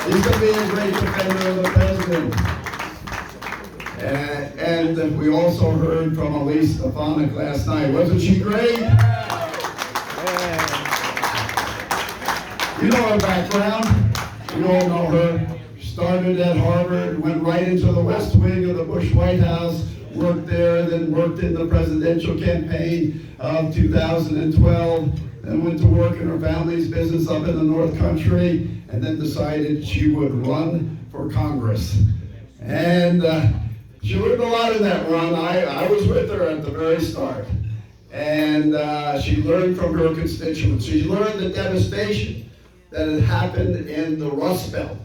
He's going to be a great defender of the president. And we also heard from Elise Stefanik last night. Wasn't she great? You know her background. You all know her. Started at Harvard, went right into the West Wing of the Bush White House, worked there, then worked in the presidential campaign of 2012, then went to work in her family's business up in the North Country, and then decided she would run for Congress. And she learned a lot in that run. I was with her at the very start. And she learned from her constituents. She learned the devastation that had happened in the Rust Belt,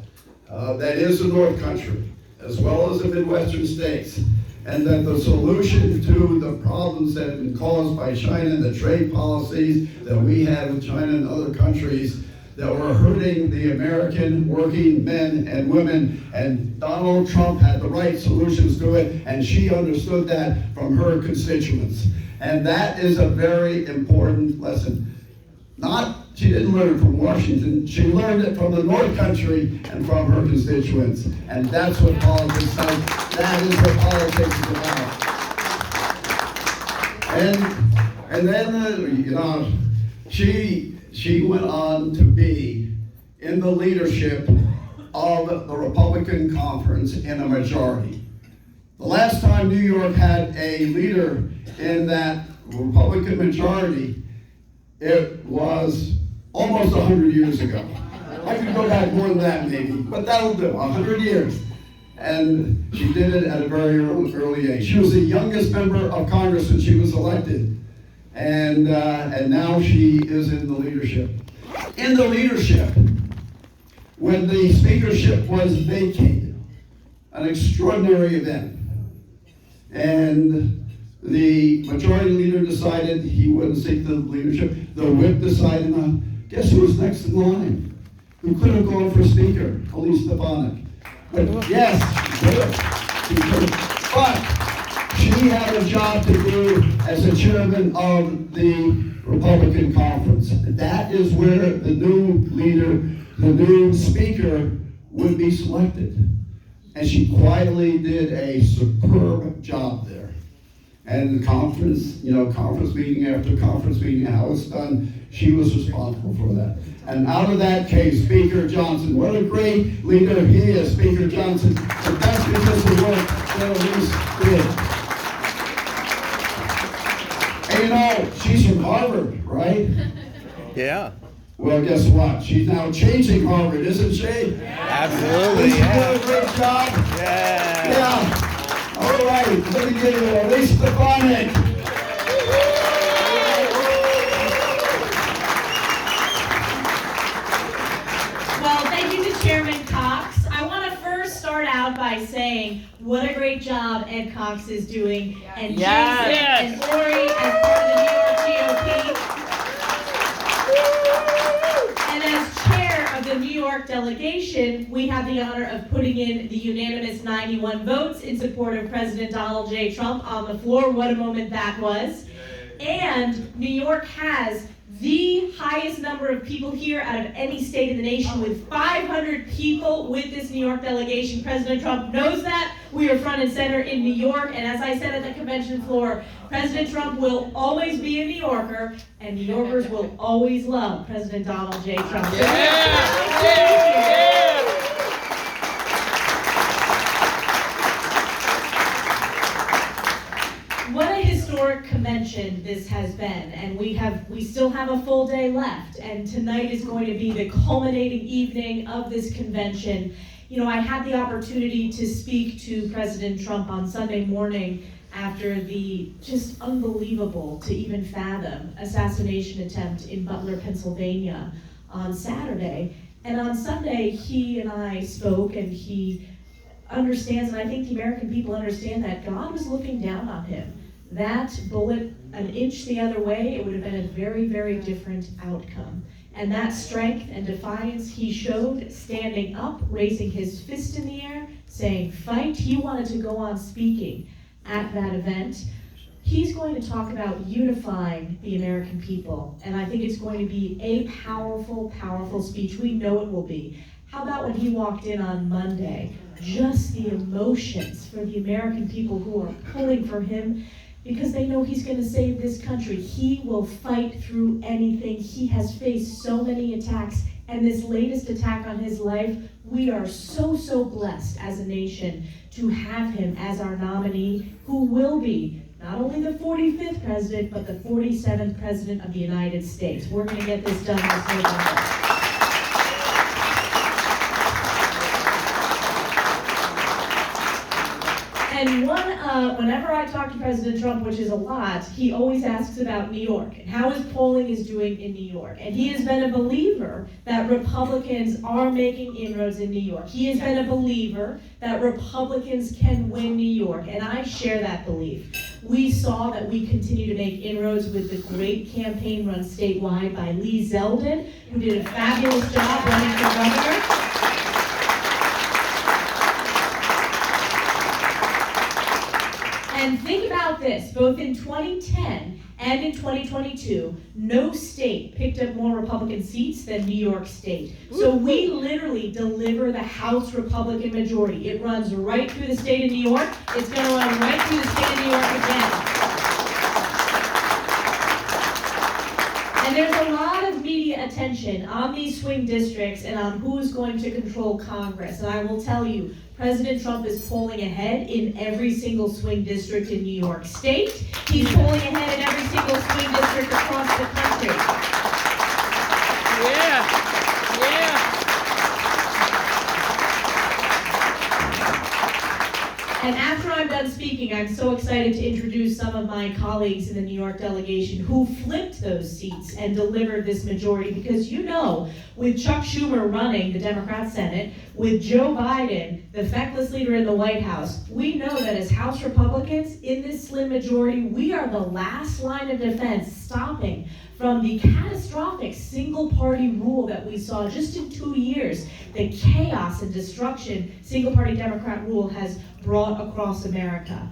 that is the North Country, as well as the Midwestern states. And that the solution to the problems that have been caused by China and the trade policies that we have with China and other countries that were hurting the American working men and women, and Donald Trump had the right solutions to it, and she understood that from her constituents. And that is a very important lesson. She didn't learn it from Washington, she learned it from the North Country and from her constituents. And that's what politics does. That is what politics is about. And then, she went on to be in the leadership of the Republican conference in a majority. The last time New York had a leader in that Republican majority, it was almost 100 years ago. I could go back more than that maybe, but that'll do, 100 years. And she did it at a very early age. She was the youngest member of Congress when she was elected. And now she is in the leadership. In the leadership, when the speakership was vacated, an extraordinary event. And the majority leader decided he wouldn't seek the leadership. The whip decided not. Guess who was next in line? Who could have gone for speaker? Elise Stefanik. But yes, she could. But she had a job to do as a chairman of the Republican conference. That is where the new leader, the new speaker, would be selected. And she quietly did a superb job there. And the conference, conference meeting after conference meeting, how it's done, she was responsible for that. And out of that came Speaker Johnson. What a great leader he is, Speaker Johnson. And that's because of the work that Elise did. And she's from Harvard, right? Yeah. Well, guess what? She's now changing Harvard, isn't she? Absolutely. She's doing a great job. Yeah. All right, let me give you Elise Stefanik. Well, thank you to Chairman Cox. I want to first start out by saying what a great job Ed Cox is doing, and Jason and Lori as part of the New York GOP. And as chair of the New York delegation, we have the honor of putting in the unanimous 91 votes in support of President Donald J. Trump on the floor. What a moment that was. And New York has the highest number of people here out of any state in the nation, with 500 people with this New York delegation. President Trump knows that. We are front and center in New York, and as I said at the convention floor, President Trump will always be a New Yorker, and New Yorkers will always love President Donald J. Trump. What a historic convention this has been, and we still have a full day left, and tonight is going to be the culminating evening of this convention. I had the opportunity to speak to President Trump on Sunday morning after the just unbelievable to even fathom assassination attempt in Butler, Pennsylvania on Saturday. And on Sunday, he and I spoke, and he understands, and I think the American people understand, that God was looking down on him. That bullet, an inch the other way, it would have been a very, very different outcome. And that strength and defiance he showed, standing up, raising his fist in the air, saying, fight. He wanted to go on speaking at that event. He's going to talk about unifying the American people. And I think it's going to be a powerful, powerful speech. We know it will be. How about when he walked in on Monday? Just the emotions for the American people who are pulling for him because they know he's going to save this country. He will fight through anything. He has faced so many attacks, and this latest attack on his life, we are so, so blessed as a nation to have him as our nominee, who will be not only the 45th president, but the 47th president of the United States. We're going to get this done this November. And whenever I talk to President Trump, which is a lot, he always asks about New York and how his polling is doing in New York. And he has been a believer that Republicans are making inroads in New York. He has been a believer that Republicans can win New York, and I share that belief. We saw that we continue to make inroads with the great campaign run statewide by Lee Zeldin, who did a fabulous job running for governor. And think about this, both in 2010 and in 2022, no state picked up more Republican seats than New York State. So we literally deliver the House Republican majority. It runs right through the state of New York. It's going to run right through the state of New York again. And there's a lot of media attention on these swing districts and on who's going to control Congress. And I will tell you, President Trump is polling ahead in every single swing district in New York State. He's polling ahead in every single swing district across the country. And after I'm done speaking, I'm so excited to introduce some of my colleagues in the New York delegation who flipped those seats and delivered this majority, because you know, with Chuck Schumer running the Democrat Senate, with Joe Biden, the feckless leader in the White House, we know that as House Republicans, in this slim majority, we are the last line of defense stopping from the catastrophic single-party rule that we saw just in 2 years, the chaos and destruction single-party Democrat rule has brought across America.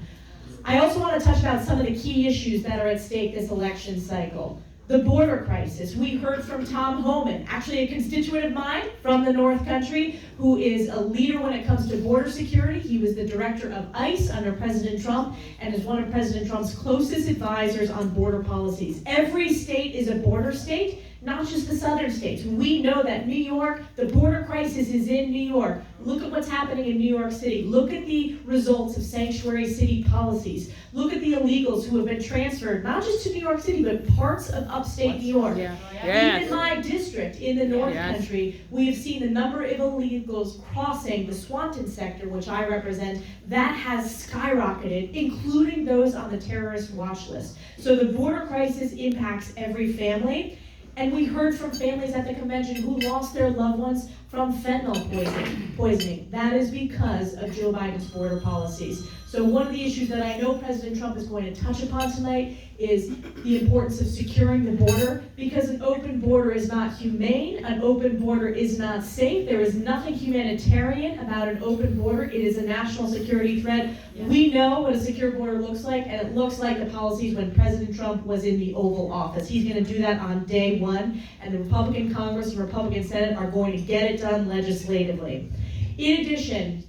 I also want to touch about some of the key issues that are at stake this election cycle. The border crisis. We heard from Tom Homan, actually a constituent of mine from the North Country, who is a leader when it comes to border security. He was the director of ICE under President Trump and is one of President Trump's closest advisors on border policies. Every state is a border state, not just the southern states. We know that New York, the border crisis is in New York. Look at what's happening in New York City. Look at the results of sanctuary city policies. Look at the illegals who have been transferred, not just to New York City, but parts of upstate New York. Even in my district in the North Country, we have seen the number of illegals crossing the Swanton sector, which I represent, that has skyrocketed, including those on the terrorist watch list. So the border crisis impacts every family. And we heard from families at the convention who lost their loved ones from fentanyl poisoning. That is because of Joe Biden's border policies. So one of the issues that I know President Trump is going to touch upon tonight is the importance of securing the border, because an open border is not humane, an open border is not safe. There is nothing humanitarian about an open border. It is a national security threat. We know what a secure border looks like, and it looks like the policies when President Trump was in the Oval Office. He's going to do that on day one, and the Republican Congress and Republican Senate are going to get it done legislatively. In addition,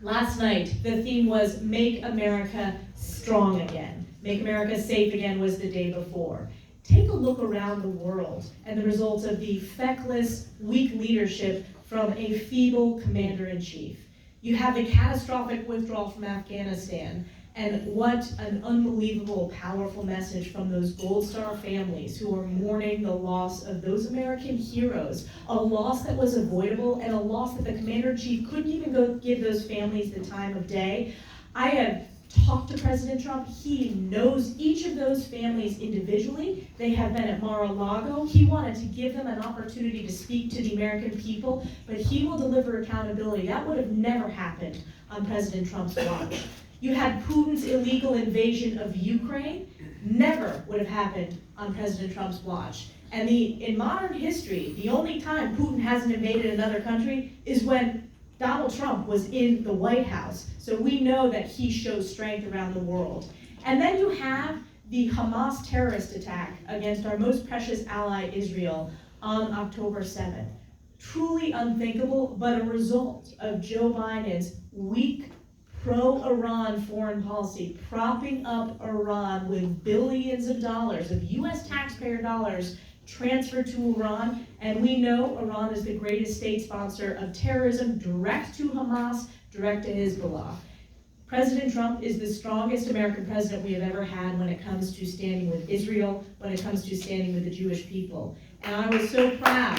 last night, the theme was Make America Strong Again. Make America Safe Again was the day before. Take a look around the world and the results of the feckless, weak leadership from a feeble commander-in-chief. You have the catastrophic withdrawal from Afghanistan, and what an unbelievable, powerful message from those Gold Star families who are mourning the loss of those American heroes, a loss that was avoidable and a loss that the commander-in-chief couldn't even go give those families the time of day. I have talked to President Trump. He knows each of those families individually. They have been at Mar-a-Lago. He wanted to give them an opportunity to speak to the American people, but he will deliver accountability. That would have never happened on President Trump's watch. You had Putin's illegal invasion of Ukraine. Never would have happened on President Trump's watch. And in modern history, the only time Putin hasn't invaded another country is when Donald Trump was in the White House. So we know that he shows strength around the world. And then you have the Hamas terrorist attack against our most precious ally, Israel, on October 7th. truly unthinkable, but a result of Joe Biden's weak pro-Iran foreign policy, propping up Iran with billions of dollars, of US taxpayer dollars, transferred to Iran. And we know Iran is the greatest state sponsor of terrorism, direct to Hamas, direct to Hezbollah. President Trump is the strongest American president we have ever had when it comes to standing with Israel, when it comes to standing with the Jewish people. And I was so proud.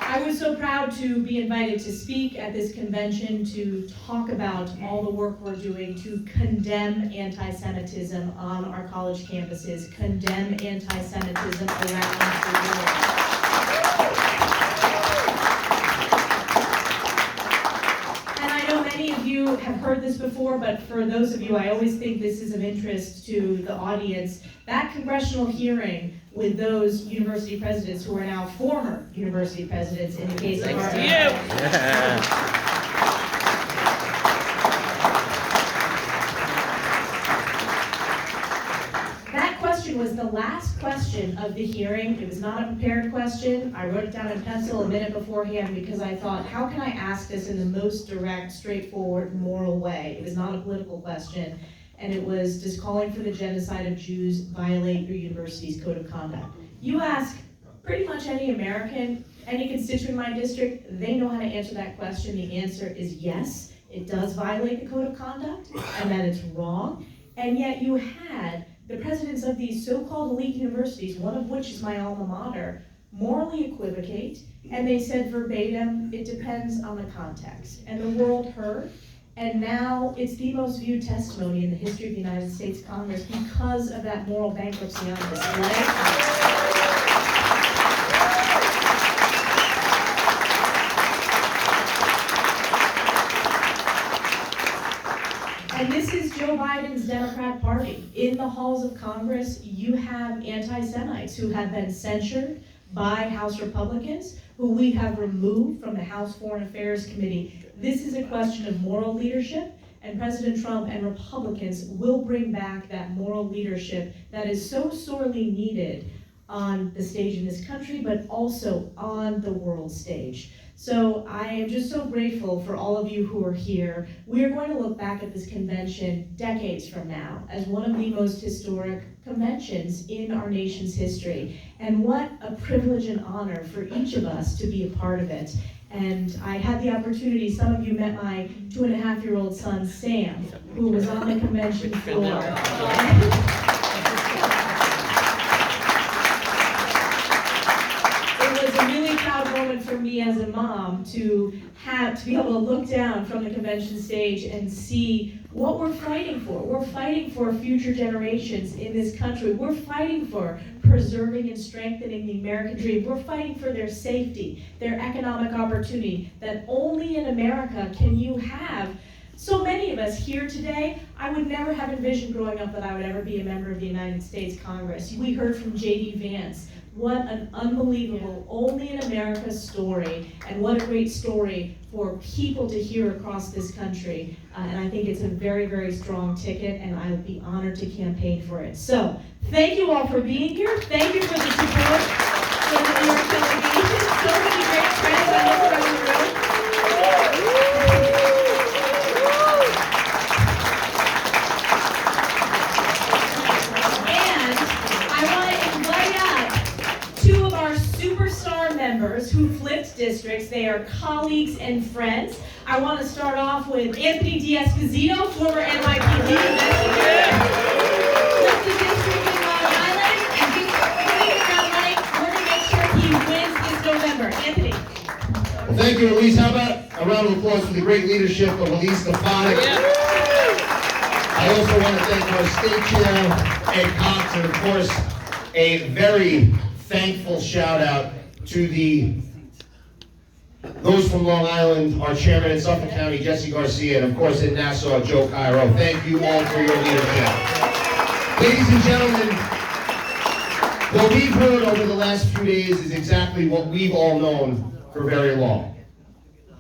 I was so proud to be invited to speak at this convention to talk about all the work we're doing to condemn anti-Semitism on our college campuses, condemn anti-Semitism around the world. Many of you have heard this before, but for those of you, I always think this is of interest to the audience. That congressional hearing with those university presidents who are now former university presidents in the case of our... Was the last question of the hearing. It was not a prepared question. I wrote it down in pencil a minute beforehand because I thought, how can I ask this in the most direct, straightforward, moral way? It was not a political question, and it was, does calling for the genocide of Jews violate your university's code of conduct? You ask pretty much any American, any constituent in my district, they know how to answer that question. The answer is yes, it does violate the code of conduct, and that it's wrong. And yet you had the presidents of these so-called elite universities, one of which is my alma mater, morally equivocate, and they said verbatim, it depends on the context. And the world heard, and now it's the most viewed testimony in the history of the United States Congress because of that moral bankruptcy on display. And this is Joe Biden's Democrat Party. In the halls of Congress, you have anti-Semites who have been censured by House Republicans, who we have removed from the House Foreign Affairs Committee. This is a question of moral leadership, and President Trump and Republicans will bring back that moral leadership that is so sorely needed on the stage in this country, but also on the world stage. So I am just so grateful for all of you who are here. We are going to look back at this convention decades from now as one of the most historic conventions in our nation's history. And what a privilege and honor for each of us to be a part of it. And I had the opportunity, some of you met my 2.5-year-old son, Sam, who was on the convention floor. For me as a mom to be able to look down from the convention stage and see what we're fighting for. We're fighting for future generations in this country. We're fighting for preserving and strengthening the American dream. We're fighting for their safety, their economic opportunity, that only in America can you have. So many of us here today, I would never have envisioned growing up that I would ever be a member of the United States Congress. We heard from J.D. Vance. What an unbelievable, only in America story, and what a great story for people to hear across this country. And I think it's a very, very strong ticket, and I would be honored to campaign for it. So, thank you all for being here. Thank you for the support for the New York delegation. So many great friends I look around the room. Members who flipped districts. They are colleagues and friends. I want to start off with Anthony D'Esposito, former NYPD investigator. Flipped the district in Long Island, and he's putting it out right. We're going to make sure he wins this November. Anthony. Well, thank you, Elise. How about a round of applause for the great leadership of Elise Stefanik? I also want to thank our state chair, Ed Cox, and of course, a very thankful shout out to those from Long Island, our chairman in Suffolk County, Jesse Garcia, and of course in Nassau, Joe Cairo. Thank you all for your leadership. Ladies and gentlemen, what we've heard over the last few days is exactly what we've all known for very long.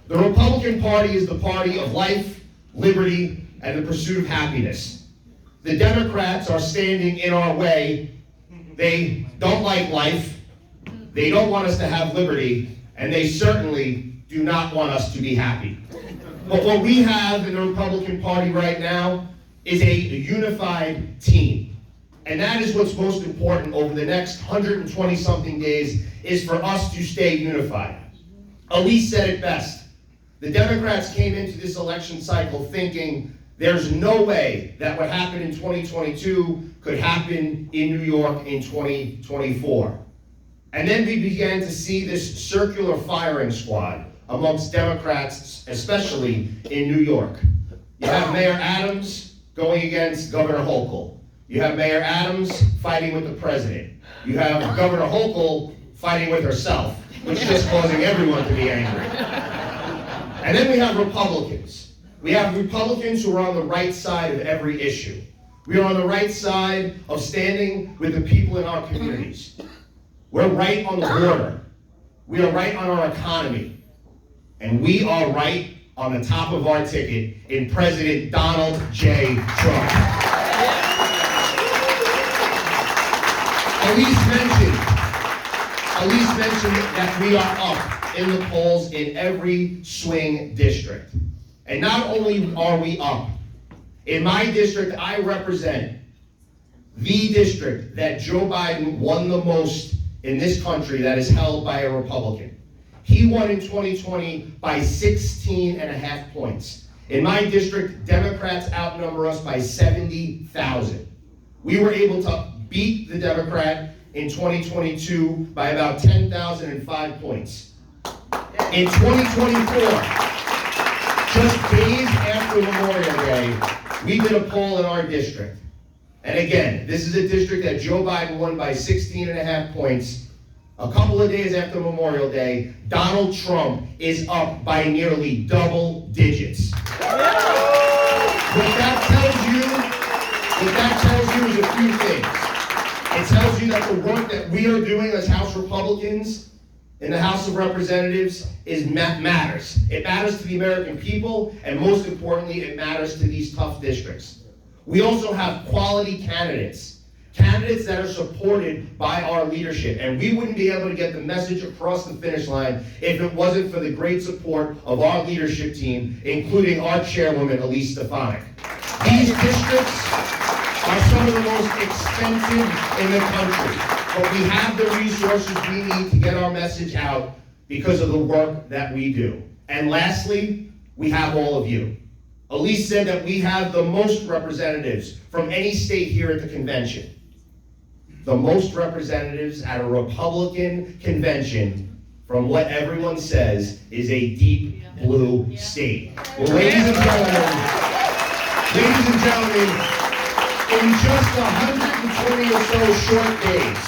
The Republican Party is the party of life, liberty, and the pursuit of happiness. the Democrats are standing in our way. They don't like life. They don't want us to have liberty, and they certainly do not want us to be happy. But what we have in the Republican Party right now is a unified team. And that is what's most important over the next 120-something days, is for us to stay unified. Elise said it best. The Democrats came into this election cycle thinking there's no way that what happened in 2022 could happen in New York in 2024. And then we began to see this circular firing squad amongst Democrats, especially in New York. You have Mayor Adams going against Governor Hochul. You have Mayor Adams fighting with the president. You have Governor Hochul fighting with herself, which is just causing everyone to be angry. And then we have Republicans. We have Republicans who are on the right side of every issue. We are on the right side of standing with the people in our communities. We're right on the border. We are right on our economy. And we are right on the top of our ticket in President Donald J. Trump. Elise mentioned that we are up in the polls in every swing district. And not only are we up, in my district, I represent the district that Joe Biden won the most in this country that is held by a Republican. He won in 2020 by 16.5 points. In my district, Democrats outnumber us by 70,000. We were able to beat the Democrat in 2022 by about 10,005 points. In 2024, just days after Memorial Day, we did a poll in our district. And again, this is a district that Joe Biden won by 16.5 points. A couple of days after Memorial Day, Donald Trump is up by nearly double digits. What that tells you is a few things. It tells you that the work that we are doing as House Republicans in the House of Representatives matters. It matters to the American people, and most importantly, it matters to these tough districts. We also have quality candidates that are supported by our leadership, and we wouldn't be able to get the message across the finish line if it wasn't for the great support of our leadership team, including our chairwoman, Elise Stefanik. These districts are some of the most expensive in the country, but we have the resources we need to get our message out because of the work that we do. And lastly, we have all of you. Elise said that we have the most representatives from any state here at the convention. The most representatives at a Republican convention, from what everyone says, is a deep blue state. Well, ladies and gentlemen, in just 120 or so short days,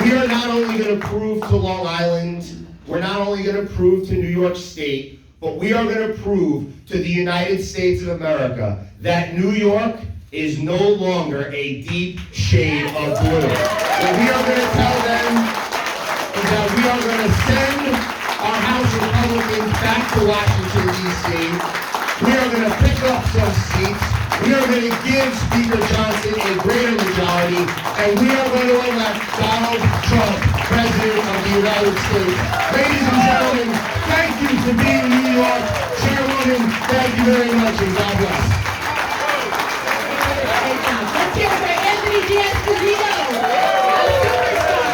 we are not only going to prove to Long Island, we're not only going to prove to New York State, but we are going to prove to the United States of America that New York is no longer a deep shade of blue. What we are going to tell them is that we are going to send our House Republicans back to Washington, D.C. We are going to pick up some seats. We are going to give Speaker Johnson a greater majority, and we are going to elect Donald Trump, President of the United States. Ladies and gentlemen, thank you for being in New York. Chairwoman, thank you very much, and God bless. Let's hear it for Anthony D'Esposito, a superstar.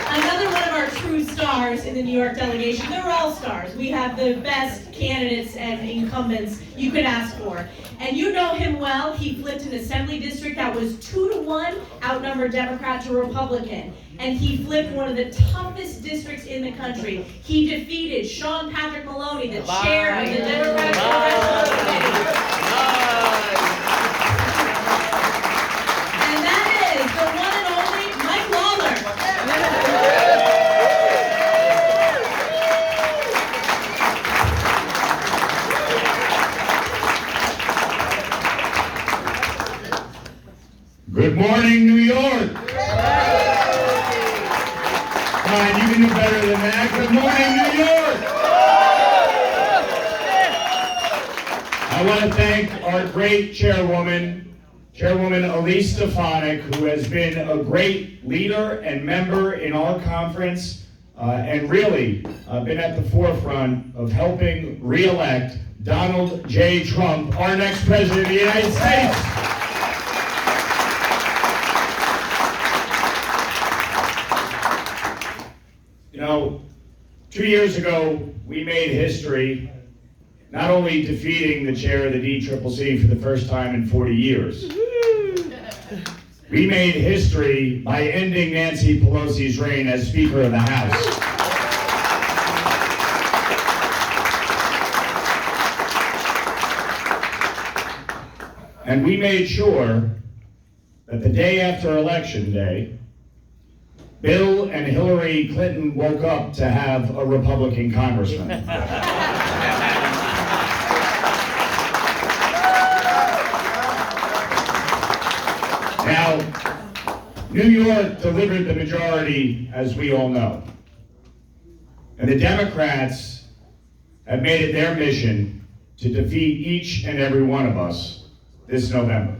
Another one of our true stars in the New York delegation. They're all stars. We have the best candidates and incumbents you could ask for. And you know him well. He flipped an assembly district that was 2-1, outnumbered Democrat to Republican. And he flipped one of the toughest districts in the country. He defeated Sean Patrick Maloney, the chair of the Democratic Congressional Committee. And that is the one and only Mike Lawler. Good morning, New York. Come on, you can do better than that. Good morning, New York. I want to thank our great chairwoman, Elise Stefanik, who has been a great leader and member in our conference, and really been at the forefront of helping re-elect Donald J. Trump, our next president of the United States. You know, 2 years ago, we made history, not only defeating the chair of the DCCC for the first time in 40 years. We made history by ending Nancy Pelosi's reign as Speaker of the House. And we made sure that the day after Election Day, Bill and Hillary Clinton woke up to have a Republican congressman. Now, New York delivered the majority, as we all know. And the Democrats have made it their mission to defeat each and every one of us this November.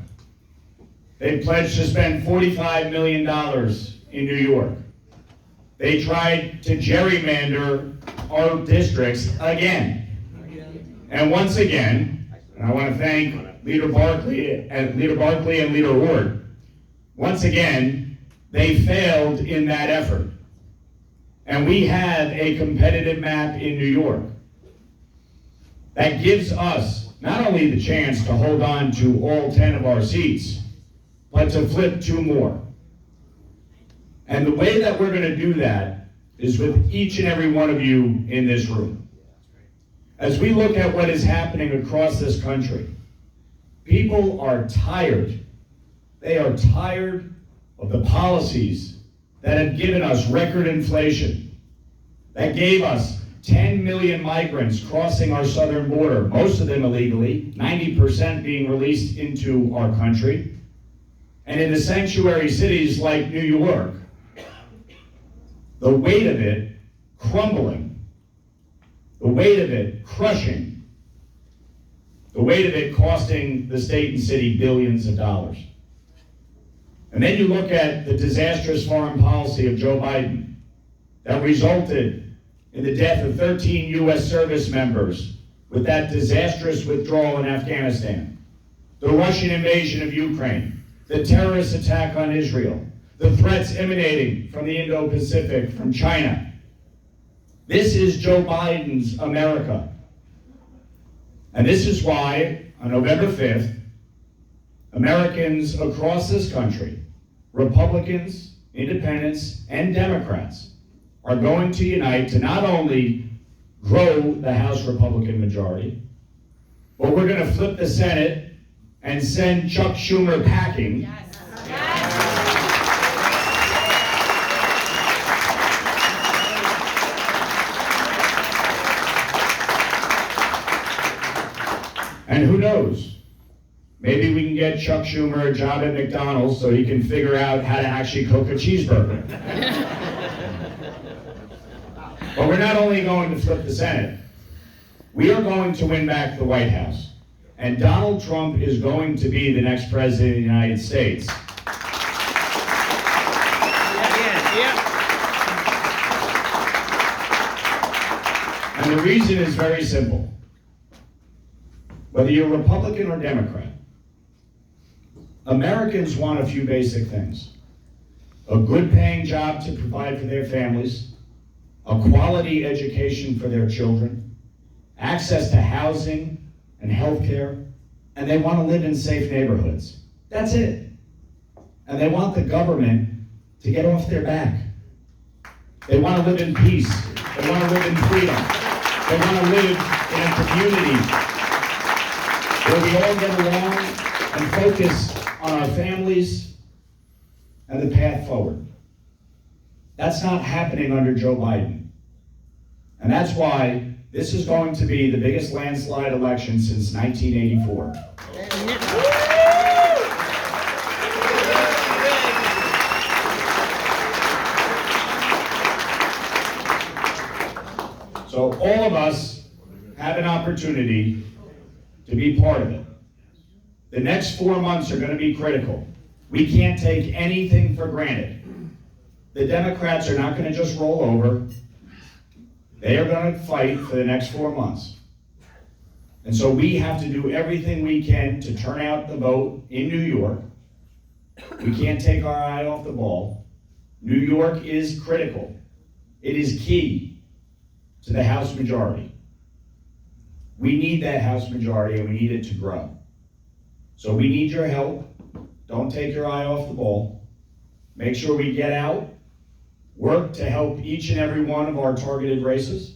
They pledged to spend $45 million in New York. They tried to gerrymander our districts again. And once again, and I want to thank Leader Barkley and Leader Ward, once again, they failed in that effort. And we have a competitive map in New York that gives us not only the chance to hold on to all 10 of our seats, but to flip 2 more. And the way that we're going to do that is with each and every one of you in this room. As we look at what is happening across this country, people are tired. They are tired of the policies that have given us record inflation, that gave us 10 million migrants crossing our southern border, most of them illegally, 90% being released into our country. And in the sanctuary cities like New York, the weight of it crumbling, the weight of it crushing, the weight of it costing the state and city billions of dollars. And then you look at the disastrous foreign policy of Joe Biden that resulted in the death of 13 U.S. service members with that disastrous withdrawal in Afghanistan, the Russian invasion of Ukraine, the terrorist attack on Israel, the threats emanating from the Indo-Pacific, from China. This is Joe Biden's America. And this is why, on November 5th, Americans across this country, Republicans, Independents, and Democrats, are going to unite to not only grow the House Republican majority, but we're going to flip the Senate and send Chuck Schumer packing. Yes. And who knows? Maybe we can get Chuck Schumer a job at McDonald's so he can figure out how to actually cook a cheeseburger. But we're not only going to flip the Senate, we are going to win back the White House. And Donald Trump is going to be the next president of the United States. And the reason is very simple. Whether you're Republican or Democrat, Americans want a few basic things. A good paying job to provide for their families, a quality education for their children, access to housing and health care, and they want to live in safe neighborhoods. That's it. And they want the government to get off their back. They want to live in peace. They want to live in freedom. They want to live in a community where we all get along and focus on our families and the path forward. That's not happening under Joe Biden. And that's why this is going to be the biggest landslide election since 1984. So all of us have an opportunity to be part of it. The next 4 months are gonna be critical. We can't take anything for granted. The Democrats are not gonna just roll over. They are gonna fight for the next 4 months. And so we have to do everything we can to turn out the vote in New York. We can't take our eye off the ball. New York is critical. It is key to the House majority. We need that House majority and we need it to grow. So we need your help. Don't take your eye off the ball. Make sure we get out, work to help each and every one of our targeted races,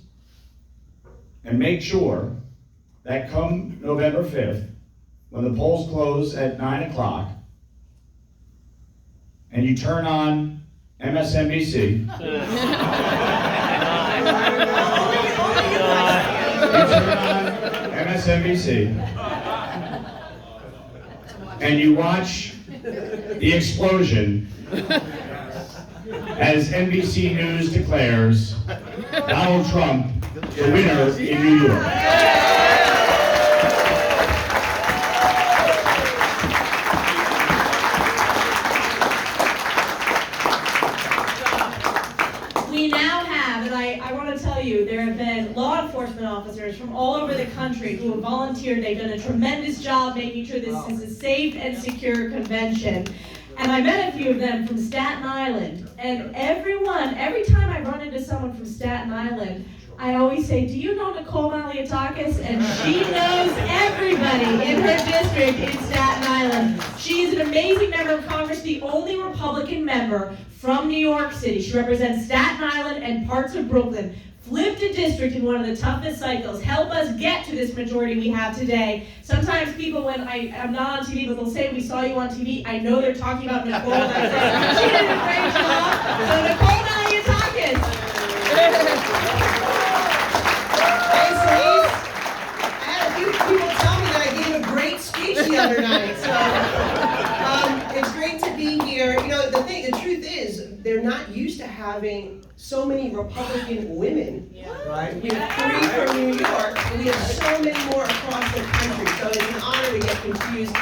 and make sure that come November 5th, when the polls close at 9 o'clock, and you turn on MSNBC, you turn on MSNBC, and you watch the explosion as NBC News declares Donald Trump the winner in New York. We now have, and I want to tell you, there have been law enforcement officers from all over the country who have volunteered. They've done a tremendous job making sure this is a safe and secure convention. And I met a few of them from Staten Island. And every time I run into someone from Staten Island, I always say, do you know Nicole Malliotakis? And she knows everybody in her district in Staten Island. She is an amazing member of Congress, the only Republican member from New York City. She represents Staten Island and parts of Brooklyn. Flipped a district in one of the toughest cycles. Help us get to this majority we have today. Sometimes people, when I'm not on TV, but they'll say, we saw you on TV. I know they're talking about Nicole. I say, she did a great job. So Nicole Malliotakis. I had a few people tell me that I gave a great speech the other night, so it's great to be here. You know, the truth is, they're not used to having so many Republican women, right? We have 3 from New York, and we have so many more across the country, so it's an honor to get confused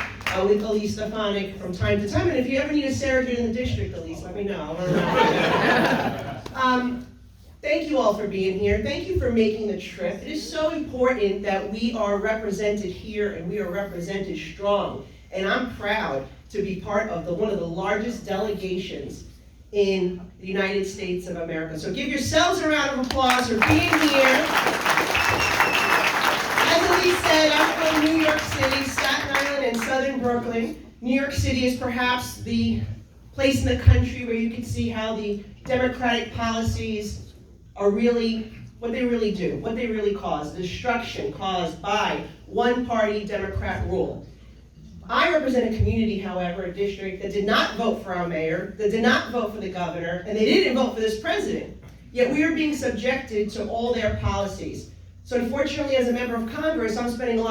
with Elise Stefanik from time to time, and if you ever need a surrogate in the district, Elise, let me know. Thank you all for being here. Thank you for making the trip. It is so important that we are represented here and we are represented strong. And I'm proud to be part of one of the largest delegations in the United States of America. So give yourselves a round of applause for being here. As Elise said, I'm from New York City, Staten Island, and Southern Brooklyn. New York City is perhaps the place in the country where you can see how the Democratic policies are really, what they really do, what they really cause, the destruction caused by one-party Democrat rule. I represent a community, however, a district that did not vote for our mayor, that did not vote for the governor, and they didn't vote for this president. Yet we are being subjected to all their policies. So unfortunately, as a member of Congress, I'm spending a lot